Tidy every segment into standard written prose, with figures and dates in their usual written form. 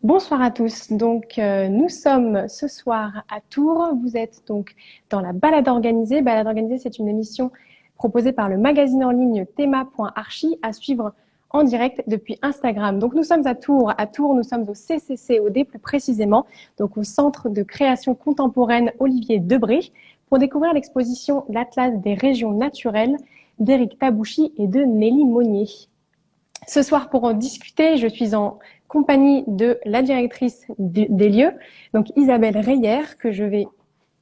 Bonsoir à tous. Nous sommes ce soir à Tours. Vous êtes donc dans la Balade organisée. Balade organisée, c'est une émission proposée par le magazine en ligne Thema.archi à suivre en direct depuis Instagram. Donc, nous sommes à Tours. À Tours, nous sommes au CCCOD plus précisément, donc au Centre de création contemporaine Olivier Debré, pour découvrir l'exposition L'Atlas des régions naturelles d'Éric Tabouchy et de Nelly Monnier. Ce soir, pour en discuter, je suis en compagnie de la directrice des lieux, donc Isabelle Reyer, que je vais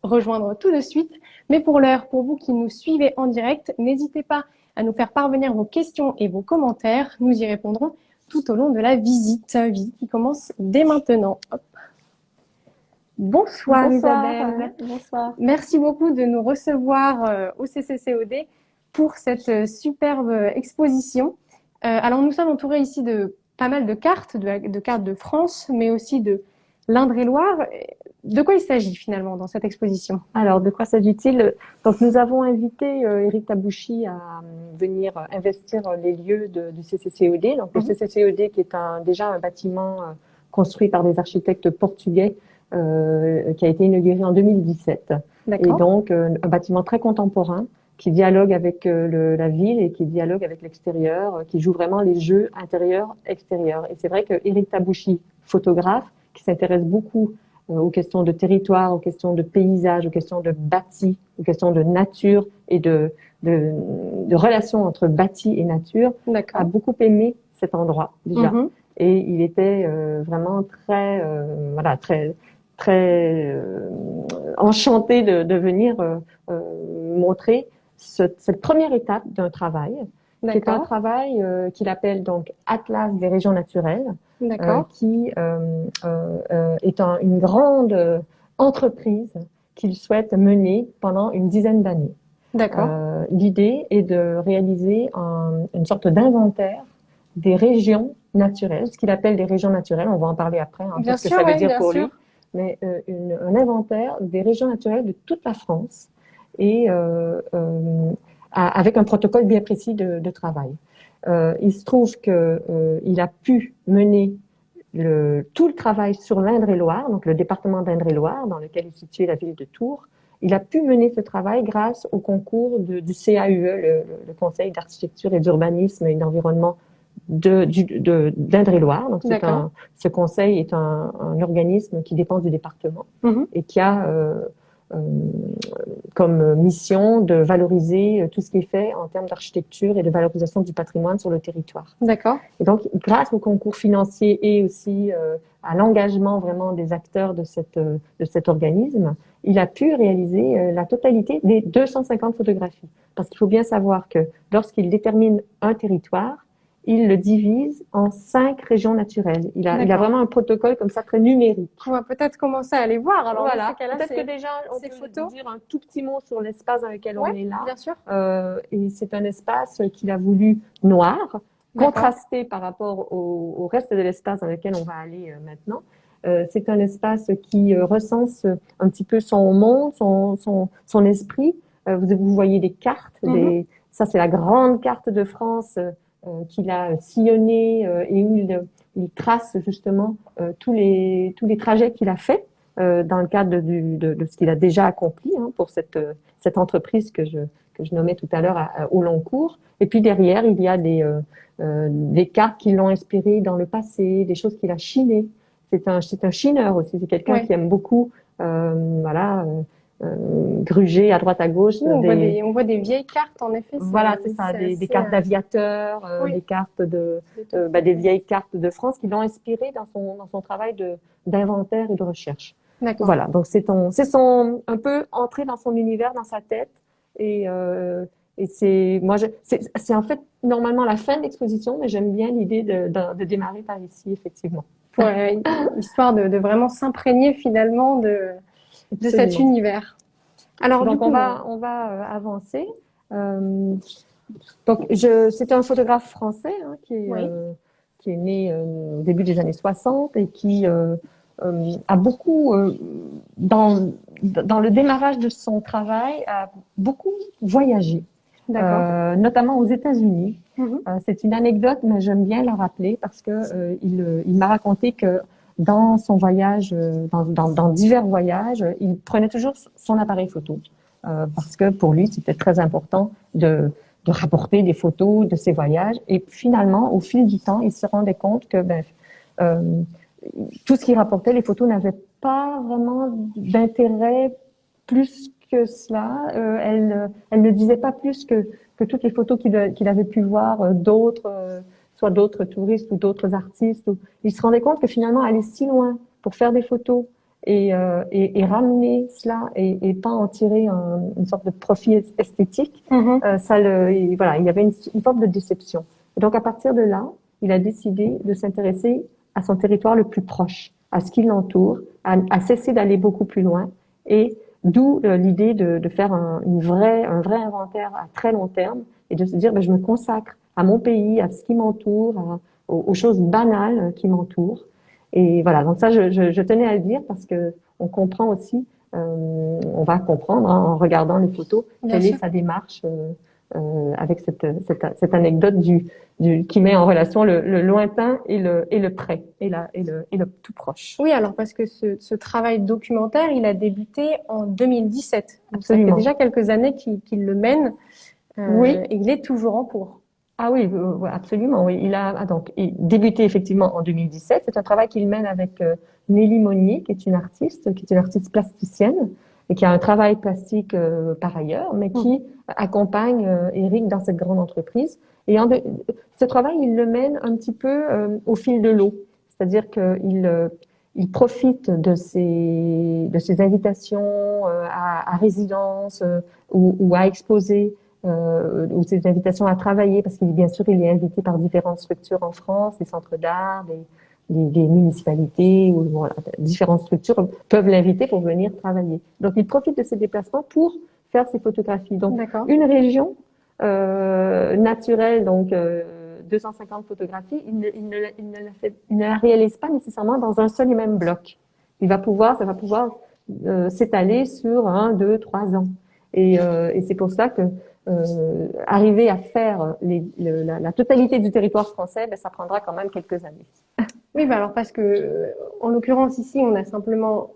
rejoindre tout de suite. Mais pour l'heure, pour vous qui nous suivez en direct, n'hésitez pas à nous faire parvenir vos questions et vos commentaires. Nous y répondrons tout au long de la visite qui commence dès maintenant. Hop. Bonsoir, Isabelle. Bonsoir. Merci beaucoup de nous recevoir au CCCOD pour cette superbe exposition. Alors, nous sommes entourés ici de pas mal de cartes, de cartes de France, mais aussi de l'Indre-et-Loire. De quoi il s'agit finalement dans cette exposition? Alors, de quoi s'agit-il? Donc, nous avons invité Éric Tabouchy à venir investir les lieux du CCCOD. Donc, le CCCOD qui est déjà un bâtiment construit par des architectes portugais qui a été inauguré en 2017. Et donc, un bâtiment très contemporain qui dialogue avec la ville et qui dialogue avec l'extérieur, qui joue vraiment les jeux intérieur-extérieur. Et c'est vrai que Éric Tabouchy, photographe, qui s'intéresse beaucoup aux questions de territoire, aux questions de paysage, aux questions de bâti, aux questions de nature et de relations entre bâti et nature, a beaucoup aimé cet endroit déjà. Et il était vraiment très enchanté de venir montrer cette première étape d'un travail, qui est un travail qu'il appelle donc Atlas des régions naturelles, qui est une grande entreprise qu'il souhaite mener pendant une dizaine d'années. L'idée est de réaliser une sorte d'inventaire des régions naturelles, ce qu'il appelle des régions naturelles. On va en parler après, ce que ça veut dire pour lui. Mais un inventaire des régions naturelles de toute la France et avec un protocole bien précis de travail. Il se trouve que il a pu mener tout le travail sur l'Indre-et-Loire, donc le département d'Indre-et-Loire, dans lequel est située la ville de Tours. Il a pu mener ce travail grâce au concours du CAUE, le Conseil d'architecture et d'urbanisme et d'environnement d'Indre-et-Loire. Donc, ce conseil est un organisme qui dépend du département et qui a comme mission de valoriser tout ce qui est fait en termes d'architecture et de valorisation du patrimoine sur le territoire. Et donc, grâce au concours financier et aussi à l'engagement vraiment des acteurs de cet organisme, il a pu réaliser la totalité des 250 photographies. Parce qu'il faut bien savoir que lorsqu'il détermine un territoire, il le divise en 5 régions naturelles. Il a vraiment un protocole comme ça très numérique. On va peut-être commencer à les voir. Alors, voilà. Peut-être que déjà, on peut dire un tout petit mot sur l'espace dans lequel on est là. Bien sûr. Et c'est un espace qu'il a voulu noir, contrasté par rapport au reste de l'espace dans lequel on va aller maintenant. C'est un espace qui recense un petit peu son monde, son esprit. Vous voyez des cartes. Ça, c'est la grande carte de France qu'il a sillonné et où il trace justement tous les trajets qu'il a fait dans le cadre de ce qu'il a déjà accompli pour cette entreprise que je nommais tout à l'heure au long cours. Et puis derrière, il y a des cartes qui l'ont inspiré dans le passé, des choses qu'il a chinées. C'est un chineur aussi, c'est quelqu'un qui aime beaucoup gruger à droite à gauche. On voit des vieilles cartes, en effet. Voilà, c'est ça, des cartes d'aviateurs, des cartes des vieilles cartes de France qui l'ont inspiré dans son travail d'inventaire et de recherche. Voilà, donc c'est un peu entrer dans son univers, dans sa tête, et c'est en fait normalement la fin de l'exposition, mais j'aime bien l'idée de démarrer par ici, effectivement. Histoire de vraiment s'imprégner finalement de cet univers. Alors, donc, on va avancer. Donc, c'est un photographe français qui est né au début des années 60 et qui a beaucoup, dans le démarrage de son travail, a beaucoup voyagé, notamment aux États-Unis. C'est une anecdote, mais j'aime bien la rappeler parce que il m'a raconté que dans son voyage, dans divers voyages, il prenait toujours son appareil photo parce que pour lui, c'était très important de rapporter des photos de ses voyages. Et finalement, au fil du temps, il se rendait compte que tout ce qu'il rapportait, les photos n'avaient pas vraiment d'intérêt plus que cela. Elle ne disait pas plus que toutes les photos qu'il avait pu voir d'autres, soit d'autres touristes ou d'autres artistes. Il se rendait compte que finalement, aller si loin pour faire des photos et ramener cela et pas en tirer une sorte de profit esthétique, voilà, il y avait une forme de déception. Et donc, à partir de là, il a décidé de s'intéresser à son territoire le plus proche, à ce qui l'entoure, à cesser d'aller beaucoup plus loin, et d'où l'idée de faire un vrai inventaire à très long terme et de se dire, je me consacre à mon pays, à ce qui m'entoure, aux choses banales qui m'entourent. Et voilà, donc ça, je tenais à le dire parce que on comprend aussi, on va comprendre en regardant les photos quelle est sa démarche avec cette anecdote qui met en relation le lointain et le près et le tout proche. Oui, alors parce que ce travail documentaire, il a débuté en 2017. Donc ça Absolument. fait déjà quelques années qu'il le mène. Oui. Et il est toujours en cours. Ah oui, absolument. Oui, il a débuté effectivement en 2017. C'est un travail qu'il mène avec Nelly Monnier, qui est une artiste plasticienne et qui a un travail plastique par ailleurs, mais qui accompagne Éric dans cette grande entreprise. Et ce travail, il le mène un petit peu au fil de l'eau, c'est-à-dire qu'il profite de ces invitations à résidence ou à exposer. Ou ces invitations à travailler, parce qu'il bien sûr il est invité par différentes structures en France, des centres d'art, des municipalités, ou voilà, différentes structures peuvent l'inviter pour venir travailler. Donc il profite de ces déplacements pour faire ses photographies. Donc une région naturelle, donc 250 photographies, il ne la réalise pas nécessairement dans un seul et même bloc. Ça va pouvoir s'étaler sur 1, 2, 3 ans. Et c'est pour ça que arriver à faire la totalité du territoire français, ça prendra quand même quelques années. Oui, alors parce que en l'occurrence ici, on a simplement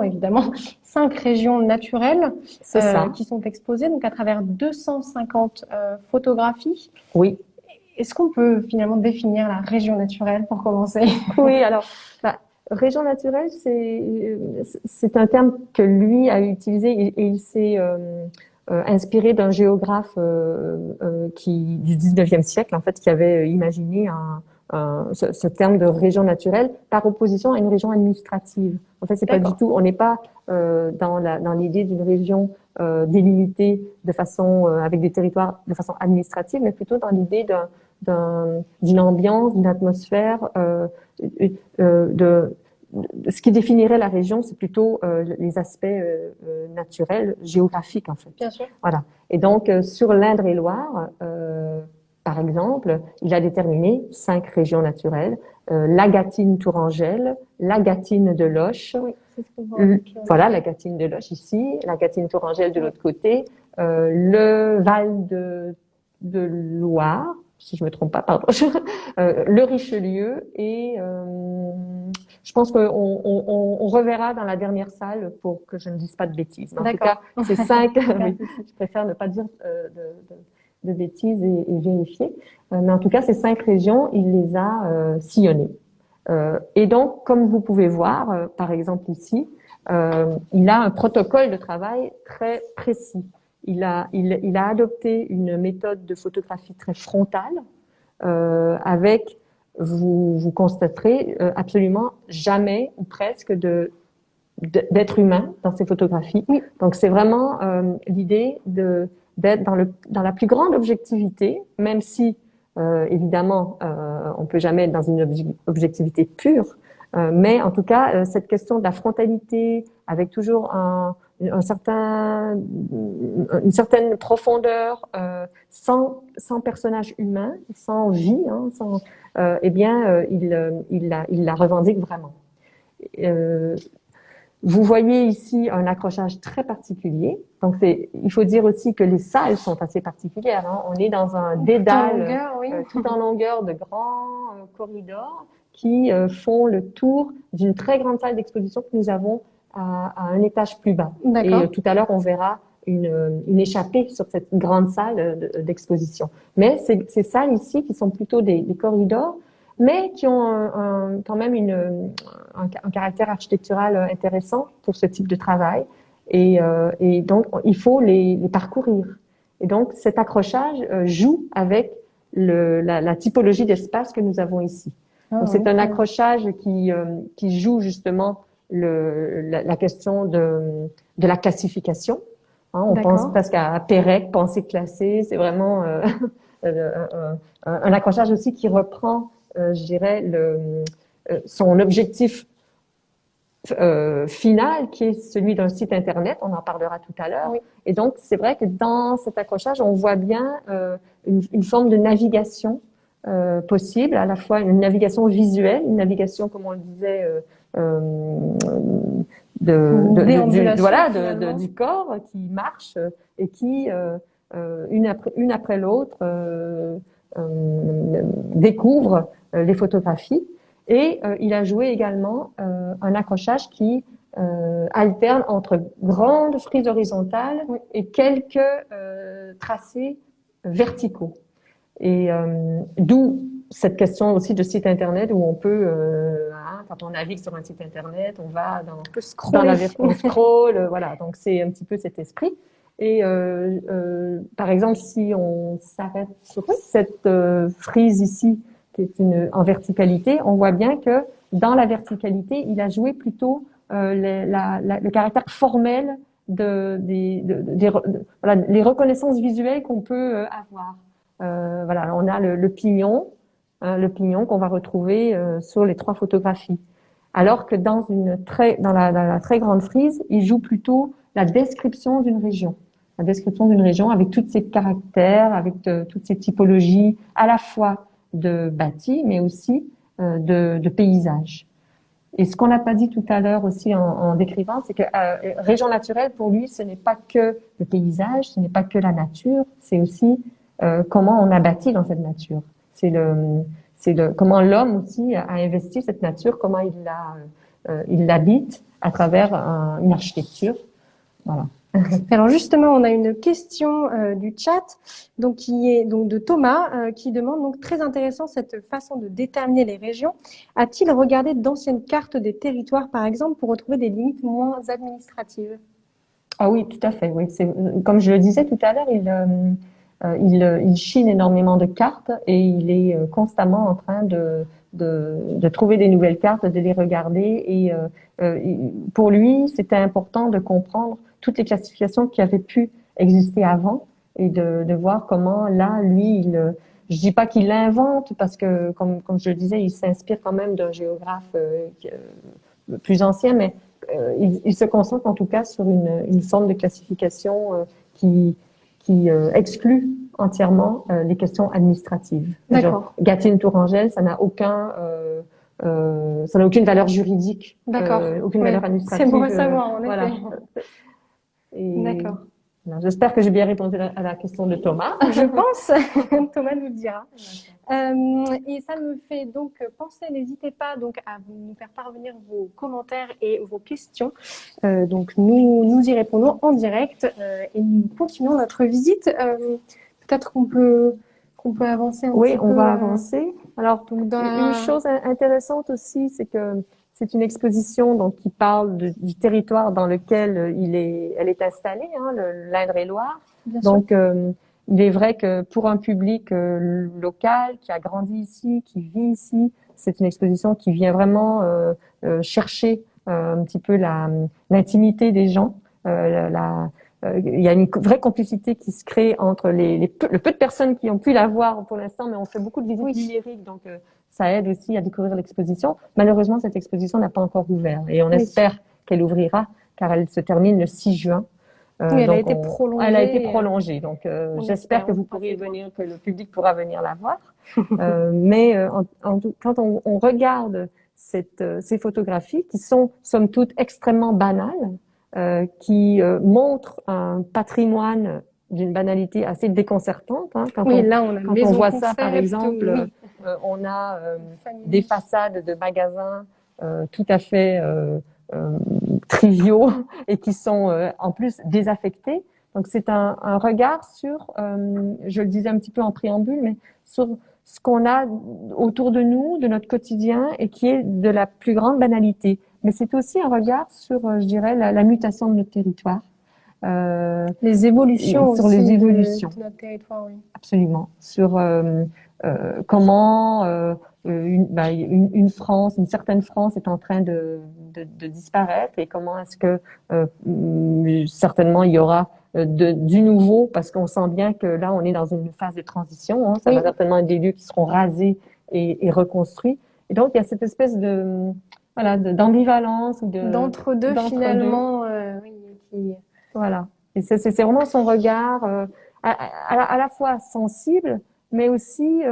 évidemment 5 régions naturelles qui sont exposées, donc à travers 250 photographies. Oui. Est-ce qu'on peut finalement définir la région naturelle pour commencer? Oui, alors région naturelle, c'est un terme que lui a utilisé et il s'est inspiré d'un géographe du 19e siècle, en fait, qui avait imaginé ce terme de région naturelle par opposition à une région administrative. En fait, c'est pas du tout, on n'est pas dans l'idée d'une région délimitée de façon avec des territoires de façon administrative, mais plutôt dans l'idée d'une ambiance, d'une atmosphère, ce qui définirait la région, c'est plutôt les aspects naturels, géographiques en fait. Bien sûr. Voilà. Et donc sur l'Indre-et-Loire, par exemple, il a déterminé 5 régions naturelles la Gâtine-Tourangelle, la Gâtine de Loches, oui, c'est ce qu'on voit voilà la Gâtine de Loches ici, la Gâtine-Tourangelle de l'autre côté, le Val de Loire, si je me trompe pas, pardon, le Richelieu et je pense qu'on reverra dans la dernière salle pour que je ne dise pas de bêtises. En tout cas, ces 5, oui, je préfère ne pas dire de bêtises et vérifier. Mais en tout cas, ces 5 régions, il les a sillonnées. Et donc, comme vous pouvez voir, par exemple ici, il a un protocole de travail très précis. Il a adopté une méthode de photographie très frontale, avec, vous constaterez, absolument jamais ou presque d'être humain dans ces photographies. Oui. Donc c'est vraiment l'idée d'être dans la plus grande objectivité, même si évidemment on peut jamais être dans une objectivité pure, mais en tout cas cette question de la frontalité avec toujours une certaine profondeur, sans personnage humain, sans vie, il la revendique vraiment. Vous voyez ici un accrochage très particulier. Donc il faut dire aussi que les salles sont assez particulières. On est dans un dédale tout en longueur, oui. tout en longueur de grands corridors qui font le tour d'une très grande salle d'exposition que nous avons à un étage plus bas. Et tout à l'heure, on verra une échappée sur cette grande salle d'exposition. Mais ces salles ici, qui sont plutôt des corridors, mais qui ont quand même un caractère architectural intéressant pour ce type de travail. Et donc, il faut les parcourir. Et donc, cet accrochage joue avec la typologie d'espace que nous avons ici. Donc, c'est un accrochage qui joue justement la question de la classification. Hein, on pense presque à Pérec, pensée classée. C'est vraiment un accrochage aussi qui reprend, je dirais, son objectif final, qui est celui d'un site Internet. On en parlera tout à l'heure. Oui. Et donc, c'est vrai que dans cet accrochage, on voit bien une forme de navigation possible, à la fois une navigation visuelle, une navigation, comme on le disait, du corps qui marche et qui, une après l'autre, découvre les photographies. Et il a joué également un accrochage qui alterne entre grandes frises horizontales et quelques tracés verticaux. Et d'où cette question aussi de site internet où on peut, quand on navigue sur un site internet, on va on scroll, voilà. Donc c'est un petit peu cet esprit. Et par exemple, si on s'arrête sur cette frise ici, qui est en verticalité, on voit bien que dans la verticalité, il a joué plutôt le caractère formel les reconnaissances visuelles qu'on peut avoir. Voilà, on a le pignon qu'on va retrouver sur les 3 photographies. Alors que dans la très grande frise, il joue plutôt la description d'une région. La description d'une région avec tous ses caractères, avec toutes ces typologies, à la fois de bâti, mais aussi de paysages. Et ce qu'on n'a pas dit tout à l'heure aussi en décrivant, c'est que région naturelle, pour lui, ce n'est pas que le paysage, ce n'est pas que la nature, c'est aussi comment on a bâti dans cette nature. C'est comment l'homme aussi a investi cette nature, comment il l'habite à travers une architecture. Voilà. Alors justement, on a une question du chat, donc qui est donc de Thomas, qui demande donc très intéressant cette façon de déterminer les régions. A-t-il regardé d'anciennes cartes des territoires, par exemple, pour retrouver des limites moins administratives? Ah oui, tout à fait. Oui, comme je le disais tout à l'heure, il chine énormément de cartes et il est constamment en train de trouver des nouvelles cartes, de les regarder. Et pour lui, c'était important de comprendre toutes les classifications qui avaient pu exister avant et de voir comment là, lui, je dis pas qu'il l'invente parce que, comme je le disais, il s'inspire quand même d'un géographe plus ancien, mais il se concentre en tout cas sur une forme de classification qui exclut entièrement les questions administratives. D'accord. Gâtine-Tourangelle, ça n'a aucune valeur juridique, aucune valeur administrative. C'est bon à savoir, en effet. Voilà. D'accord. J'espère que j'ai bien répondu à la question de Thomas. Je pense, Thomas nous le dira. Et ça me fait donc penser, n'hésitez pas donc à nous faire parvenir vos commentaires et vos questions. Donc nous y répondons en direct et nous continuons notre visite. Peut-être qu'on peut avancer un petit peu. Oui, on va avancer. Alors, donc, une chose intéressante aussi, c'est que c'est une exposition donc qui parle du territoire dans lequel elle est installée, hein, l'Indre-et-Loire. Donc, il est vrai que pour un public local qui a grandi ici, qui vit ici, c'est une exposition qui vient vraiment chercher un petit peu l'intimité des gens. Il y a une vraie complicité qui se crée entre le peu de personnes qui ont pu la voir pour l'instant, mais on fait beaucoup de visites numériques, donc ça aide aussi à découvrir l'exposition. Malheureusement, cette exposition n'a pas encore ouvert et on espère qu'elle ouvrira car elle se termine le 6 juin. Oui, elle a été prolongée. Elle a été prolongée, donc j'espère que vous pourrez venir, que le public pourra venir la voir. Mais quand on regarde ces photographies qui sont somme toute extrêmement banales, qui montrent un patrimoine d'une banalité assez déconcertante. Hein, là, on voit ça, par exemple, On a des façades de magasins tout à fait triviaux et qui sont en plus désaffectés. Donc c'est un regard sur, je le disais un petit peu en préambule, mais sur ce qu'on a autour de nous, de notre quotidien, et qui est de la plus grande banalité. Mais c'est aussi un regard sur, je dirais, la mutation de notre territoire. Les évolutions sur aussi les évolutions de notre territoire, oui. Absolument. Sur comment une France, une certaine France est en train de disparaître et comment est-ce que certainement il y aura du nouveau, parce qu'on sent bien que là on est dans une phase de transition. Ça va certainement être des lieux qui seront rasés et reconstruits. Et donc il y a cette espèce de d'ambivalence ou d'entre-deux finalement, oui, qui... Voilà. Et c'est vraiment son regard à la fois sensible, mais aussi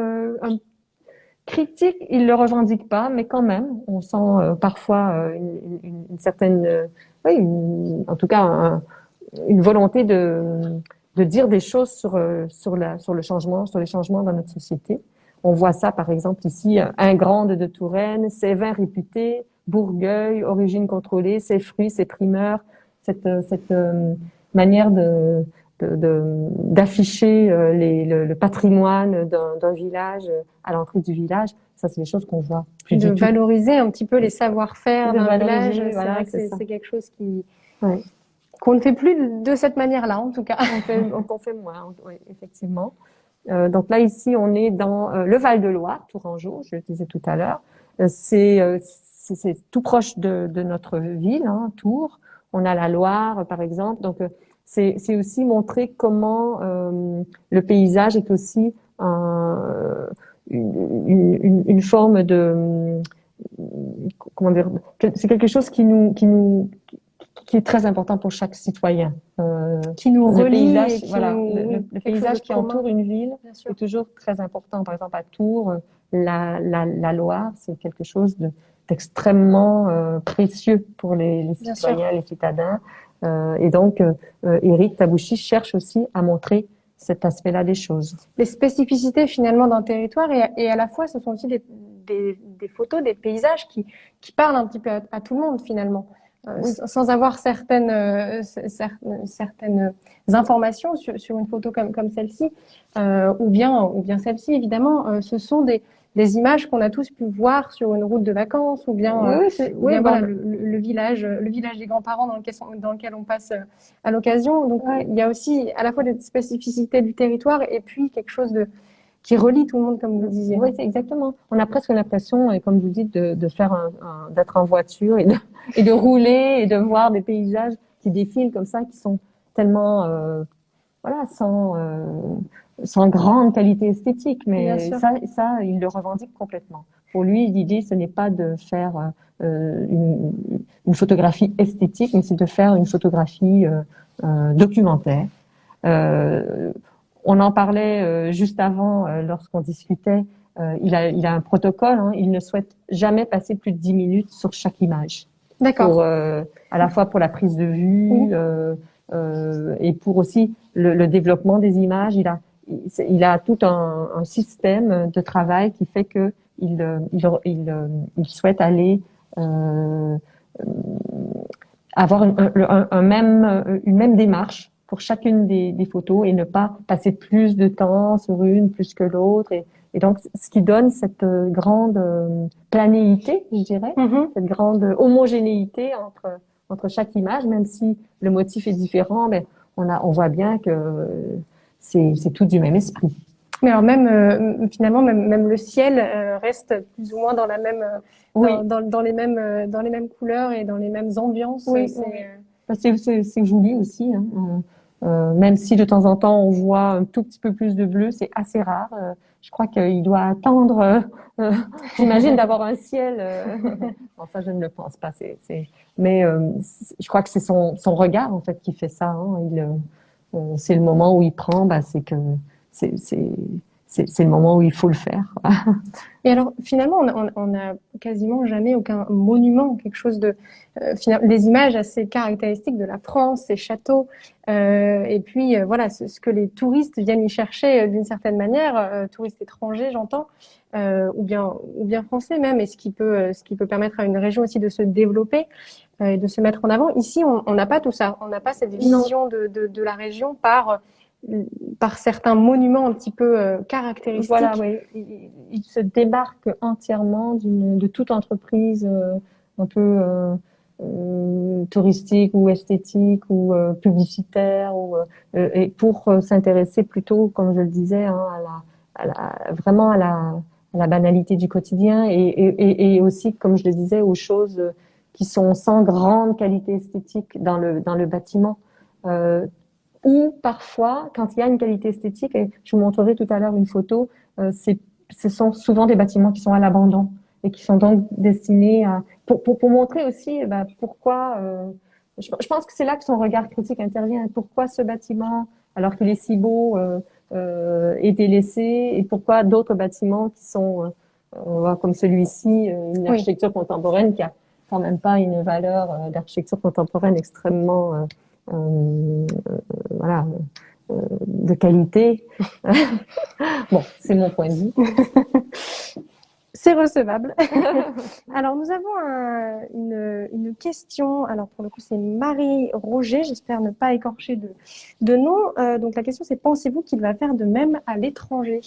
critique. Il le revendique pas, mais quand même, on sent parfois une certaine, en tout cas, une volonté de dire des choses sur le changement, sur les changements dans notre société. On voit ça, par exemple, ici, Ingrande de Touraine, ses vins réputés, Bourgueil, origine contrôlée, ses fruits, ses primeurs, cette manière d'afficher le patrimoine d'un village à l'entrée du village. Ça, c'est des choses qu'on voit plus de du tout. valoriser un petit peu les savoir-faire d'un village. Voilà, c'est vrai que c'est quelque chose qui ouais. qu'on ne fait plus de cette manière-là, en tout cas. On fait moins, oui, effectivement. Donc là, ici, on est dans le Val-de-Loire, Tourangeau, je le disais tout à l'heure. C'est tout proche de notre ville, Tours. On a la Loire, par exemple. Donc, c'est aussi montrer comment le paysage est aussi une forme de comment dire, c'est quelque chose qui est très important pour chaque citoyen. Qui nous relie, paysage, et qui le paysage qui entoure une ville est toujours très important. Par exemple, à Tours, la Loire, c'est quelque chose d'extrêmement précieux pour les citoyens, les citadins. Et donc, Éric Tabouchi cherche aussi à montrer cet aspect-là des choses. Les spécificités finalement d'un territoire, et à la fois, ce sont aussi des photos, des paysages qui parlent un petit peu à tout le monde finalement. Sans avoir certaines informations sur une photo comme celle-ci, ou bien celle-ci évidemment, ce sont des images qu'on a tous pu voir sur une route de vacances, ou bien voilà, le village des grands-parents dans lequel on passe à l'occasion. Donc il y a aussi à la fois des spécificités du territoire et puis quelque chose qui relie tout le monde, comme vous disiez. Oui, c'est exactement. On a presque l'impression, et comme vous dites, de faire d'être en voiture et de rouler et de voir des paysages qui défilent comme ça, qui sont tellement, sans grande qualité esthétique. Mais ça, il le revendique complètement. Pour lui, l'idée, ce n'est pas de faire une photographie esthétique, mais c'est de faire une photographie documentaire. On en parlait juste avant lorsqu'on discutait. Il a un protocole. Il ne souhaite jamais passer plus de 10 minutes sur chaque image. D'accord. À la fois pour la prise de vue et pour aussi le développement des images. Il a tout un système de travail qui fait que il souhaite aller avoir une même démarche pour chacune des photos et ne pas passer plus de temps sur une plus que l'autre. Et donc, ce qui donne cette grande planéité, je dirais, cette grande homogénéité entre chaque image, même si le motif est différent, mais on voit bien que c'est tout du même esprit. Mais alors finalement même le ciel reste plus ou moins dans la même dans les mêmes couleurs et dans les mêmes ambiances. C'est joli aussi. Même si de temps en temps on voit un tout petit peu plus de bleu, c'est assez rare. Je crois qu'il doit attendre, j'imagine, d'avoir un ciel. Bon, ça, je ne le pense pas. Mais je crois que c'est son regard en fait qui fait ça. C'est le moment où il prend. C'est c'est le moment où il faut le faire. Et alors, finalement, on a quasiment jamais aucun monument, quelque chose de, des images assez caractéristiques de la France, ces châteaux, et puis voilà, ce que les touristes viennent y chercher d'une certaine manière, touristes étrangers, j'entends, ou bien français même, et ce qui peut permettre à une région aussi de se développer et de se mettre en avant. Ici, on n'a pas tout ça, on n'a pas cette vision de la région par certains monuments un petit peu caractéristiques. Voilà, oui. Il se démarque entièrement de toute entreprise un peu touristique ou esthétique ou publicitaire et pour s'intéresser plutôt, comme je le disais, hein, vraiment à la banalité du quotidien et aussi, comme je le disais, aux choses qui sont sans grande qualité esthétique dans le bâtiment. Ou parfois, quand il y a une qualité esthétique, et je vous montrerai tout à l'heure une photo, ce sont souvent des bâtiments qui sont à l'abandon et qui sont donc destinés pour montrer aussi pourquoi. Je pense que c'est là que son regard critique intervient. Pourquoi ce bâtiment, alors qu'il est si beau, est délaissé, et pourquoi d'autres bâtiments qui sont, on voit comme celui-ci, une architecture contemporaine qui a quand même pas une valeur d'architecture contemporaine extrêmement voilà, de qualité. Bon, c'est mon point de vue. C'est recevable. Alors, nous avons une question. Alors, pour le coup, c'est Marie Roger. J'espère ne pas écorcher de nom. Donc, la question, c'est pensez-vous qu'il va faire de même à l'étranger?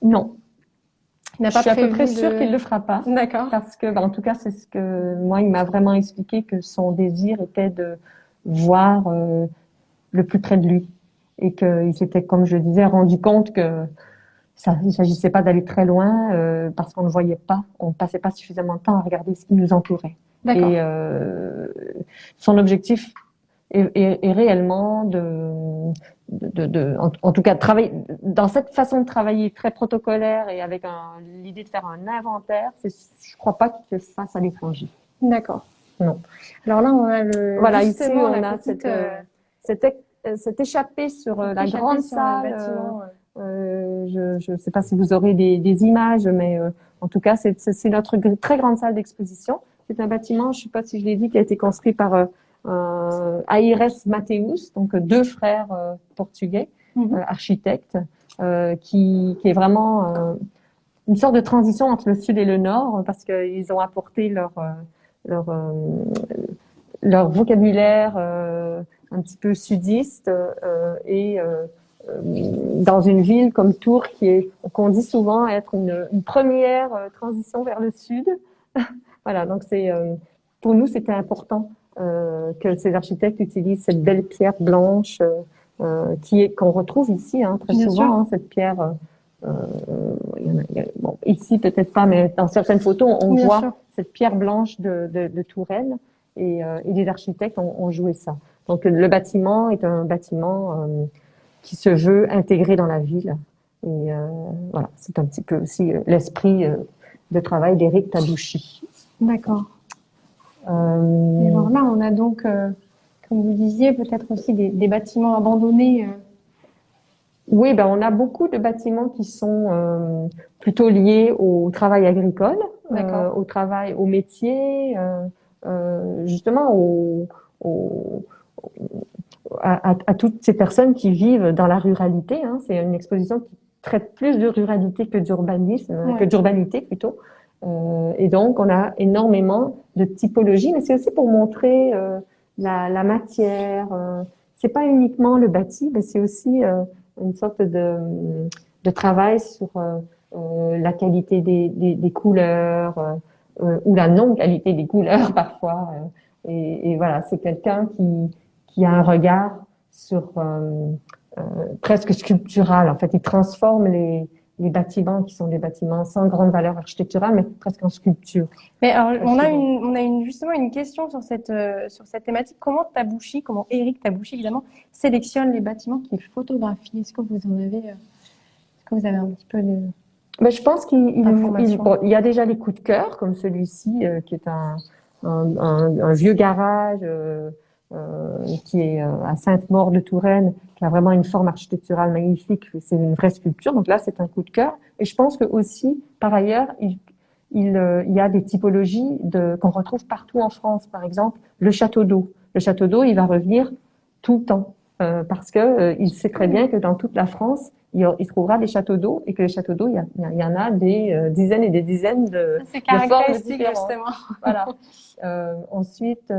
Non. Il n'a pas Je suis à peu près prévu sûre qu'il ne le fera pas. D'accord. Parce que, en tout cas, c'est ce que moi, il m'a vraiment expliqué que son désir était de voir le plus près de lui et qu'il s'était, comme je le disais, rendu compte que il ne s'agissait pas d'aller très loin parce qu'on ne voyait pas, on ne passait pas suffisamment de temps à regarder ce qui nous entourait. D'accord. Et son objectif est réellement en tout cas, de travailler dans cette façon de travailler très protocolaire et avec l'idée de faire un inventaire. Je crois pas qu'il le fasse à l'étranger. D'accord. Non. Alors là, on a voilà, ici on a cette échappée sur la grande salle. Je ne sais pas si vous aurez des images, mais en tout cas, c'est notre très grande salle d'exposition. C'est un bâtiment, je ne sais pas si je l'ai dit, qui a été construit par Aires Mateus, donc deux frères portugais, architectes, qui est vraiment une sorte de transition entre le sud et le nord, parce qu'ils ont apporté leur vocabulaire un petit peu sudiste et dans une ville comme Tours qu'on dit souvent être une première transition vers le sud. Voilà, donc pour nous c'était important que ces architectes utilisent cette belle pierre blanche qu'on retrouve ici très Bien souvent, sûr. cette pierre. Bon, ici peut-être pas, mais dans certaines photos on Bien voit sûr. cette pierre blanche de Touraine et les architectes ont joué ça. Donc le bâtiment est un bâtiment qui se veut intégré dans la ville. Et voilà, c'est un petit peu aussi l'esprit de travail d'Éric Tabouchi. D'accord. Et alors là, on a donc, comme vous disiez, peut-être aussi des bâtiments abandonnés. Oui, on a beaucoup de bâtiments qui sont plutôt liés au travail agricole, au métier, justement à toutes ces personnes qui vivent dans la ruralité. C'est une exposition qui traite plus de ruralité que d'urbanisme, que d'urbanité plutôt. Et donc, on a énormément de typologies, mais c'est aussi pour montrer la matière. C'est pas uniquement le bâti, mais c'est aussi une sorte de travail sur la qualité des couleurs ou la non-qualité des couleurs parfois. Et voilà, c'est quelqu'un qui a un regard sur presque sculptural. En fait, il transforme les bâtiments qui sont des bâtiments sans grande valeur architecturale, mais presque en sculpture. Mais alors, on a justement une question sur cette thématique. Comment Éric Tabouchi, évidemment, sélectionne les bâtiments qu'il photographie? Est-ce que vous avez un petit peu de... Je pense il y a déjà les coups de cœur, comme celui-ci, qui est un vieux garage qui est à Sainte-Maure de Touraine, qui a vraiment une forme architecturale magnifique. C'est une vraie sculpture. Donc là, c'est un coup de cœur. Et je pense que aussi, par ailleurs, il y a des typologies qu'on retrouve partout en France. Par exemple, le château d'eau. Le château d'eau, il va revenir tout le temps parce que il sait très bien que dans toute la France, il trouvera des châteaux d'eau et que les châteaux d'eau, il y en a des dizaines et des dizaines de formes différentes. Justement. Voilà. Ensuite,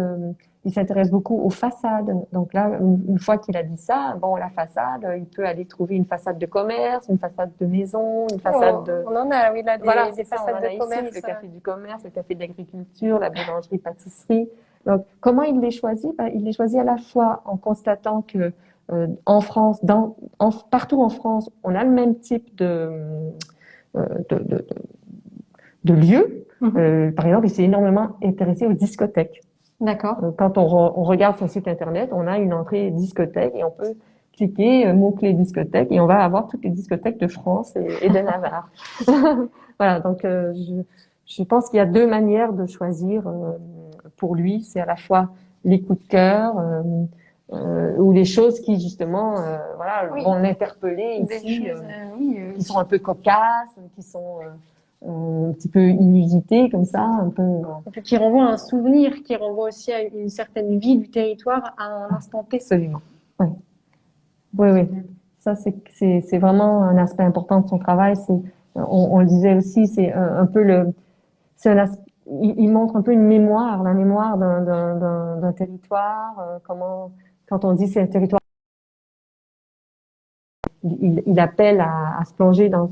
il s'intéresse beaucoup aux façades. Donc là, une fois qu'il a dit ça, bon, la façade, il peut aller trouver une façade de commerce, une façade de maison, une façade de... On en a, oui, là, des façades de commerce. Ici, le café du commerce, le café de l'agriculture, la boulangerie-pâtisserie. Donc, comment il les choisit? Il les choisit à la fois en constatant que en France, partout en France, on a le même type de lieux. Par exemple, il s'est énormément intéressé aux discothèques. D'accord. Quand on regarde son site internet, on a une entrée discothèque et on peut cliquer mot-clé discothèque et on va avoir toutes les discothèques de France et de Navarre. Voilà, donc je pense qu'il y a deux manières de choisir pour lui. C'est à la fois les coups de cœur ou les choses qui justement vont l'interpeller ici, qui sont un peu cocasses, qui sont un petit peu inusité comme ça, un peu qui renvoie à un souvenir, qui renvoie aussi à une certaine vie du territoire à un instant T. Absolument. Oui. Oui. Ça c'est vraiment un aspect important de son travail. On le disait aussi, c'est un peu il montre un peu une mémoire, la mémoire d'un territoire. Quand on dit c'est un territoire, il appelle à se plonger dans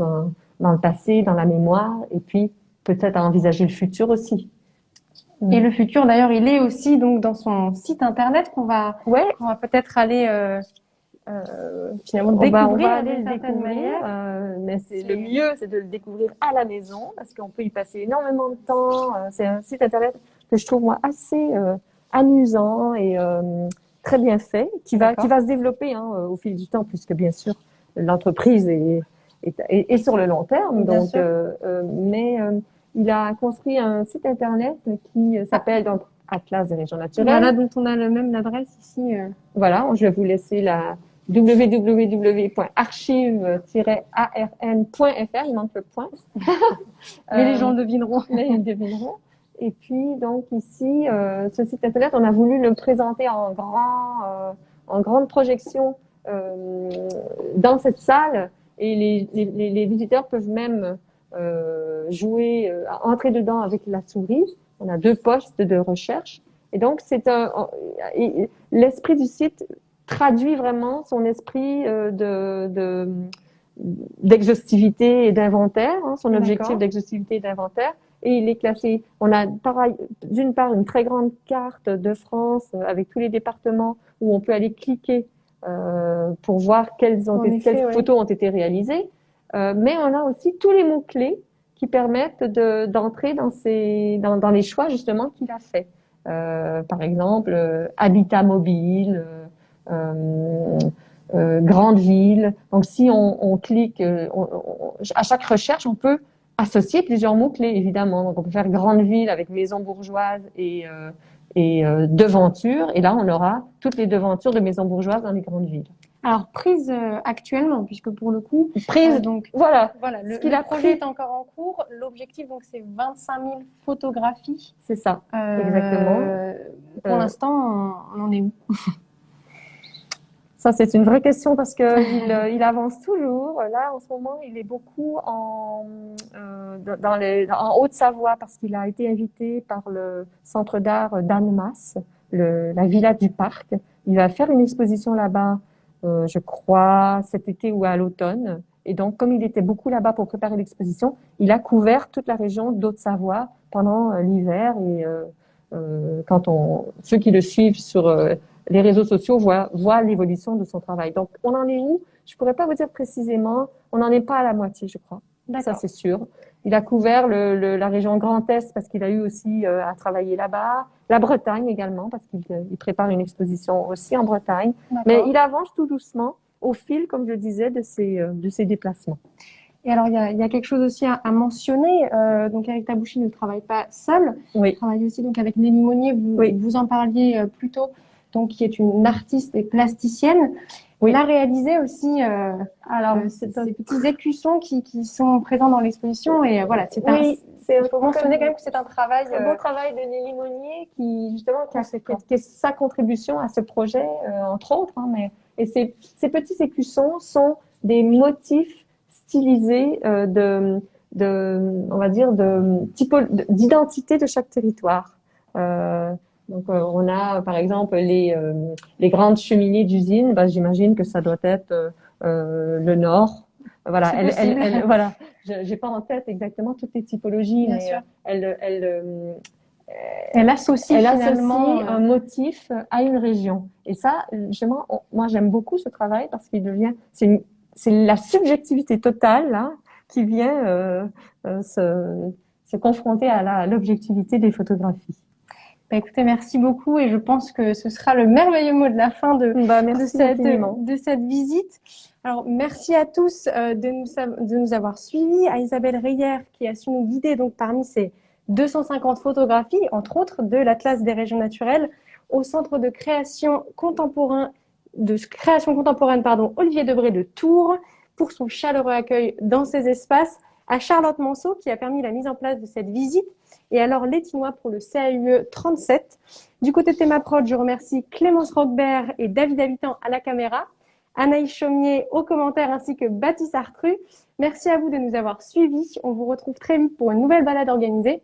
le passé, dans la mémoire, et puis peut-être à envisager le futur aussi. Et le futur, d'ailleurs, il est aussi donc dans son site internet qu'on va peut-être aller finalement découvrir. On va aller le découvrir, mais le mieux, c'est de le découvrir à la maison parce qu'on peut y passer énormément de temps. C'est un site internet que je trouve moi assez amusant et très bien fait, qui va se développer au fil du temps, puisque bien sûr l'entreprise est sur le long terme. Bien donc, mais il a construit un site internet qui s'appelle donc Atlas des régions naturelles. Voilà, dont on a même l'adresse ici. Voilà, je vais vous laisser la www.archive-arn.fr, il manque le point. Mais les gens devineront. Mais ils devineront. Et puis, donc, ici, ce site internet, on a voulu le présenter en grande projection dans cette salle. Et les visiteurs peuvent même jouer, entrer dedans avec la souris. On a 2 postes de recherche. Et donc, l'esprit du site traduit vraiment son esprit d'exhaustivité et d'inventaire, son objectif d'exhaustivité et d'inventaire. Et il est classé. On a d'une part une très grande carte de France avec tous les départements où on peut aller cliquer pour voir quelles photos ont été réalisées. Mais on a aussi tous les mots-clés qui permettent d'entrer dans les choix justement qu'il a fait. Par exemple, habitat mobile, grande ville. Donc, si on clique, à chaque recherche, on peut associer plusieurs mots-clés, évidemment. Donc, on peut faire grande ville avec maison bourgeoise et devanture. Et là, on aura toutes les devantures de maisons bourgeoises dans les grandes villes. Alors, prise actuellement, puisque pour le coup, donc voilà, le projet est encore en cours. L'objectif, donc, c'est 25 000 photographies. C'est ça, exactement. Pour l'instant, on en est où? Ça, c'est une vraie question parce que il avance toujours. Là, en ce moment, il est beaucoup en Haute-Savoie parce qu'il a été invité par le Centre d'art d'Annemasse, la Villa du Parc. Il va faire une exposition là-bas. Je crois, cet été ou à l'automne. Et donc, comme il était beaucoup là-bas pour préparer l'exposition, il a couvert toute la région d'Haute-Savoie pendant l'hiver. Et ceux qui le suivent sur les réseaux sociaux voient l'évolution de son travail. Donc, on en est où? Je pourrais pas vous dire précisément. On n'en est pas à la moitié, je crois. Ça, c'est sûr. Il a couvert la région Grand Est parce qu'il a eu aussi à travailler là-bas. La Bretagne également parce qu'il prépare une exposition aussi en Bretagne. Mais il avance tout doucement au fil, comme je disais, de ses déplacements. Et alors, il y a quelque chose aussi à mentionner. Donc, Éric Tabouchi ne travaille pas seul. Oui. Il travaille aussi donc avec Nelly Monnier. Vous en parliez plus tôt donc qui est une artiste et plasticienne. Oui. Elle a réalisé aussi ces petits écussons qui sont présents dans l'exposition. Et voilà, il faut mentionner quand même que c'est un travail. Un bon travail de Nelly Monnier qui, justement, qui est sa contribution à ce projet, entre autres. Hein, et ces petits écussons sont des motifs stylisés on va dire, d'identité de chaque territoire. Donc, on a, par exemple, les grandes cheminées d'usines. Ben, j'imagine que ça doit être le Nord. Voilà, voilà. J'ai pas en tête exactement toutes les typologie, Bien mais sûr. elle associe finalement un motif à une région. Et ça, justement, moi, j'aime beaucoup ce travail parce qu'il devient, c'est la subjectivité totale là qui vient se confronter à l'objectivité des photographies. Bah, écoutez, merci beaucoup et je pense que ce sera le merveilleux mot de la fin de cette visite. Alors, merci à tous de nous avoir suivis, à Isabelle Reyer qui a su nous guider donc parmi ces 250 photographies, entre autres de l'Atlas des régions naturelles, au Centre de création contemporaine Olivier Debré de Tours pour son chaleureux accueil dans ces espaces, à Charlotte Manceau qui a permis la mise en place de cette visite, et alors Létinois pour le CAUE 37. Du côté de Thémaprod, je remercie Clémence Roquebert et David Habitant à la caméra, Anaïs Chaumier aux commentaires ainsi que Baptiste Artru. Merci à vous de nous avoir suivis. On vous retrouve très vite pour une nouvelle balade organisée.